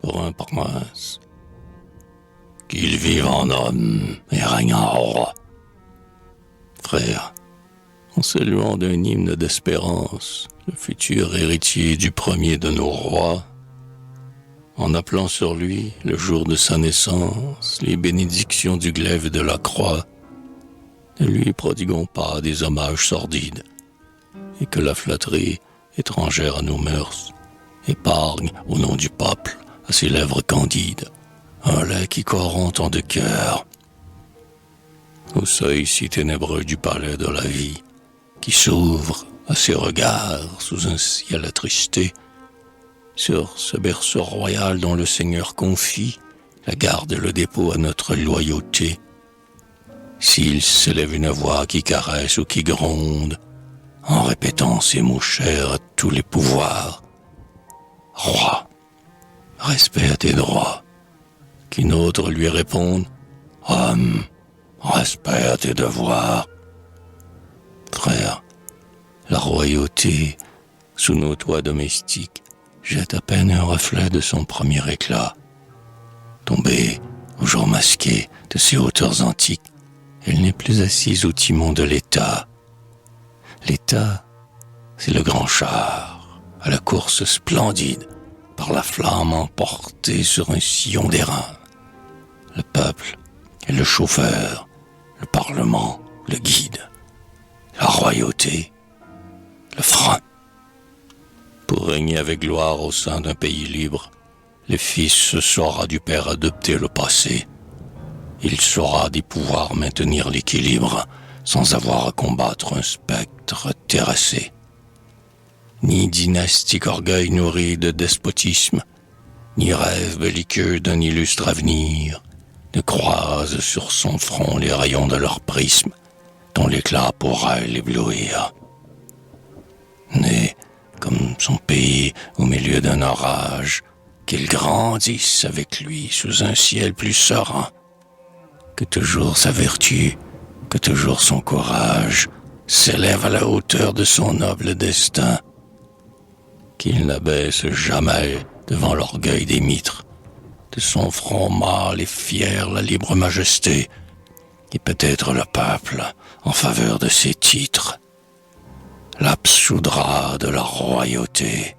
pour un prince. Qu'il vive en homme et règne en roi. Frère, en saluant d'un hymne d'espérance le futur héritier du premier de nos rois, en appelant sur lui, le jour de sa naissance, les bénédictions du glaive et de la croix, ne lui prodiguons pas des hommages sordides, et que la flatterie, étrangère à nos mœurs, épargne, au nom du peuple, à ses lèvres candides, un lait qui corrompt tant de cœurs. Au seuil si ténébreux du palais de la vie, qui s'ouvre à ses regards sous un ciel attristé, sur ce berceau royal dont le Seigneur confie la garde et le dépôt à notre loyauté, s'il s'élève une voix qui caresse ou qui gronde, en répétant ces mots chers à tous les pouvoirs, roi, respect à tes droits, qu'une autre lui réponde, homme, respect à tes devoirs. Frère, la royauté, sous nos toits domestiques, jette à peine un reflet de son premier éclat. Tombée au jour masqué de ses hauteurs antiques, elle n'est plus assise au timon de l'État. L'État, c'est le grand char, à la course splendide, par la flamme emportée sur un sillon d'airain. Le peuple est le chauffeur, le parlement, le guide, la royauté, le frein. Pour régner avec gloire au sein d'un pays libre, le fils se saura du père adopter le passé. Il saura des pouvoirs maintenir l'équilibre sans avoir à combattre un spectre terrassé. Ni dynastique orgueil nourri de despotisme, ni rêve belliqueux d'un illustre avenir, ne croisent sur son front les rayons de leur prisme, dont l'éclat pourrait l'éblouir. Né comme son pays au milieu d'un orage, qu'il grandisse avec lui sous un ciel plus serein, que toujours sa vertu, que toujours son courage s'élève à la hauteur de son noble destin, qu'il n'abaisse jamais devant l'orgueil des mitres, de son front mâle et fier la libre majesté, qui peut être le peuple en faveur de ses titres, l'absoudra de la royauté.